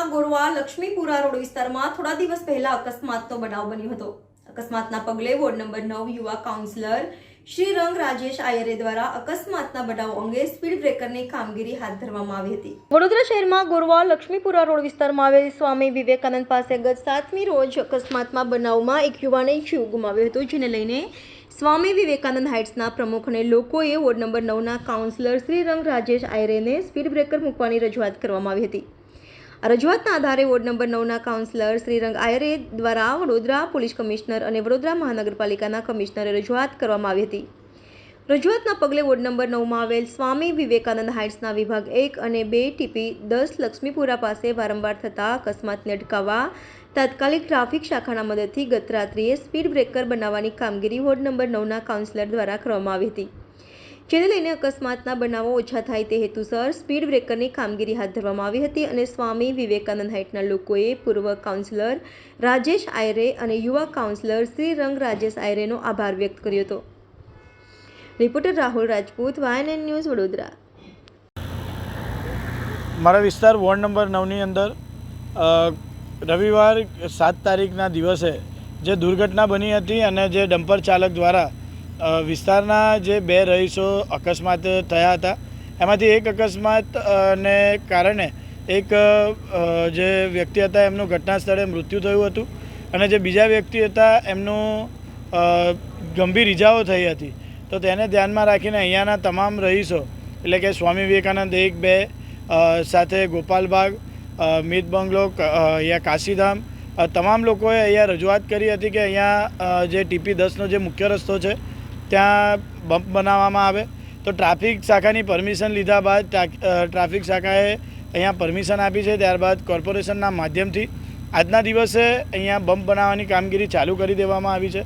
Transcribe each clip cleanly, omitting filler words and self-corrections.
શહેરમાં ગોરવા લક્ષ્મીપુરા રોડ વિસ્તારમાં થોડા દિવસ પહેલા અકસ્માતનો બનાવ બન્યો હતો। અકસ્માતના પગલે વોર્ડ નંબર 9 યુવા કાઉન્સિલર શ્રીરંગ રાજેશ આયરે દ્વારા અકસ્માતના બનાવ અંગે સ્પીડ બ્રેકરની કામગીરી હાથ ધરવામાં આવી હતી। વડોદરા શહેરમાં ગોરવા લક્ષ્મીપુરા રોડ વિસ્તારમાં આવેલ સ્વામી વિવેકાનંદ પાસે ગત 7મી રોજ અકસ્માતમાં બનાવમાં એક યુવાને જીવ ગુમાવ્યો હતો, જેને લઈને સ્વામી વિવેકાનંદ હાઇટ્સના પ્રમુખ અને લોકોએ વોર્ડ નંબર 9ના કાઉન્સિલર શ્રીરંગ રાજેશ આયરેને સ્પીડ બ્રેકર મૂકવાની રજૂઆત કરવામાં આવી હતી। આ રજૂઆતના આધારે વોર્ડ નંબર 9ના કાઉન્સિલર શ્રીરંગ આયરે દ્વારા વડોદરા પોલીસ કમિશનર અને વડોદરા મહાનગરપાલિકાના કમિશનરે રજૂઆત કરવામાં આવી હતી। રજૂઆતના પગલે વોર્ડ નંબર 9માં આવેલ સ્વામી વિવેકાનંદ હાઇટ્સના વિભાગ 1 અને 2 ટીપી 10 લક્ષ્મીપુરા પાસે વારંવાર થતા અકસ્માતને અટકાવવા તાત્કાલિક ટ્રાફિક શાખાના મદદથી ગત રાત્રિએ સ્પીડ બ્રેકર બનાવવાની કામગીરી વોર્ડ નંબર 9ના કાઉન્સિલર દ્વારા કરવામાં આવી હતી, જેને લઈને અકસ્માતના બનાવો ઓછા થાય તે હેતુસર સ્પીડ બ્રેકરની કામગીરી હાથ ધરવામાં આવી હતી અને સ્વામી વિવેકાનંદ હાઇટના લોકોએ પૂર્વ કાઉન્સિલર રાજેશ આયરે અને યુવા કાઉન્સિલર શ્રીરંગ રાજેશ આયરેનો આભાર વ્યક્ત કર્યો હતો। Reporter Rahul Rajput, YNN news, Vadodara. મારા વિસ્તાર વોર્ડ નંબર 9ની અંદર રવિવાર 7 તારીખના દિવસે જે દુર્ઘટના બની હતી અને જે ડમ્પર ચાલક દ્વારા વિસ્તારના જે 2 રહીશો અકસ્માત થયા હતા, એમાંથી એક અકસ્માતને કારણે એક જે વ્યક્તિ હતા એમનું ઘટના સ્થળે મૃત્યુ થયું હતું અને જે બીજા વ્યક્તિ હતા એમનું ગંભીર ઇજાઓ થઈ હતી। તો તેને ધ્યાનમાં રાખીને અહીંયાના તમામ રહીશો એટલે કે સ્વામી વિવેકાનંદ 1, 2 સાથે ગોપાલબાગ, મીત બંગલો, અહીંયા કાશીધામ, તમામ લોકોએ અહીંયા રજૂઆત કરી હતી કે અહીંયા જે ટીપી 10નો જે મુખ્ય રસ્તો છે ત્યાં બમ્પ બનાવવામાં આવે। તો ટ્રાફિક શાખાની પરમિશન લીધા બાદ ટ્રાફિક શાખાએ અહીંયા પરમિશન આપી છે। ત્યારબાદ કોર્પોરેશનના માધ્યમથી આજના દિવસે અહીંયા બમ્પ બનાવવાની કામગીરી ચાલુ કરી દેવામાં આવી છે।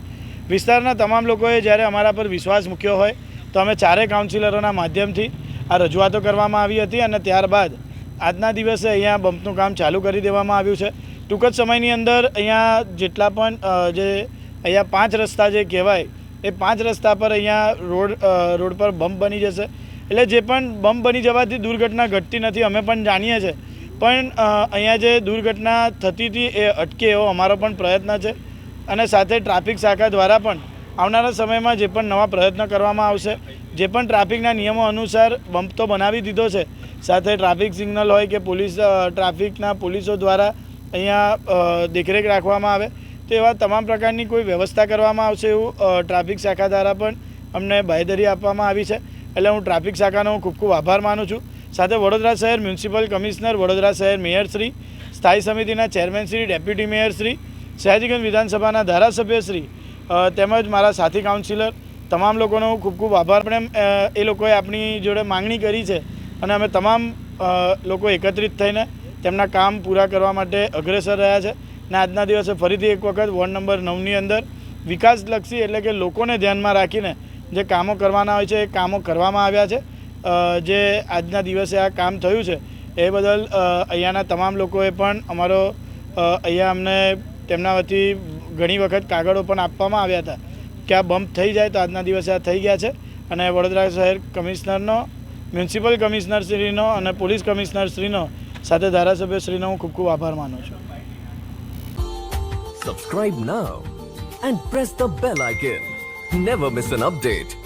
વિસ્તારના તમામ લોકોએ જ્યારે અમારા પર વિશ્વાસ મૂક્યો હોય તો અમે 4 કાઉન્સિલરોના માધ્યમથી આ રજૂઆતો કરવામાં આવી હતી અને ત્યારબાદ આજના દિવસે અહીંયા બમ્પનું કામ ચાલુ કરી દેવામાં આવ્યું છે। ટૂંક જ સમયની અંદર અહીંયા જેટલા પણ જે અહીંયા 5 રસ્તા જે કહેવાય એ 5 રસ્તા પર અહીંયા રોડ પર બમ્પ બની જશે। એટલે જે પણ બમ્પ બની જવાથી દુર્ઘટના ઘટતી નથી, અમે પણ જાણીએ છીએ, પણ અહીંયા જે દુર્ઘટના થતી હતી એ અટકે એવો અમારો પણ પ્રયત્ન છે અને સાથે ટ્રાફિક શાખા દ્વારા પણ આવનારા સમયમાં જે પણ નવા પ્રયત્ન કરવામાં આવશે। જે પણ ટ્રાફિકના નિયમો અનુસાર બમ્પ તો બનાવી દીધો છે, સાથે ટ્રાફિક સિગ્નલ હોય કે ટ્રાફિકના પોલીસો દ્વારા અહીંયા દેખરેખ રાખવામાં આવે તો એવા તમામ પ્રકારની કોઈ વ્યવસ્થા કરવામાં આવશે એવું ટ્રાફિક શાખા દ્વારા પણ અમને બાંહેધરી આપવામાં આવી છે। એટલે હું ટ્રાફિક શાખાનો ખૂબ ખૂબ આભાર માનું છું। સાથે વડોદરા શહેર મ્યુનિસિપલ કમિશનર, વડોદરા શહેર મેયરશ્રી, સ્થાયી સમિતિના ચેરમેનશ્રી, ડેપ્યુટી મેયરશ્રી, સયાજીગંજ વિધાનસભાના ધારાસભ્યશ્રી તેમજ મારા સાથી કાઉન્સિલર તમામ લોકોનો હું ખૂબ ખૂબ આભાર। પણ એ લોકોએ આપણી જોડે માંગણી કરી છે અને અમે તમામ લોકો એકત્રિત થઈને તેમના કામ પૂરા કરવા માટે અગ્રેસર રહ્યા છે અને આજના દિવસે ફરીથી એક વખત વોર્ડ નંબર 9ની અંદર વિકાસલક્ષી એટલે કે લોકોને ધ્યાનમાં રાખીને જે કામો કરવાના હોય છે એ કામો કરવામાં આવ્યા છે। જે આજના દિવસે આ કામ થયું છે એ બદલ અહીંયાના તમામ લોકોએ પણ અમારો અહીંયા અમને તેમના વતી ઘણી વખત કાગળો પણ આપવામાં આવ્યા હતા કે આ બમ્પ થઈ જાય તો આજના દિવસે આ થઈ ગયા છે અને વડોદરા શહેર કમિશનરનો, મ્યુનિસિપલ કમિશનરશ્રીનો અને પોલીસ કમિશનરશ્રીનો સાથે ધારાસભ્યશ્રીનો હું ખૂબ ખૂબ આભાર માનું છું। Subscribe now and press the bell icon. Never miss an update.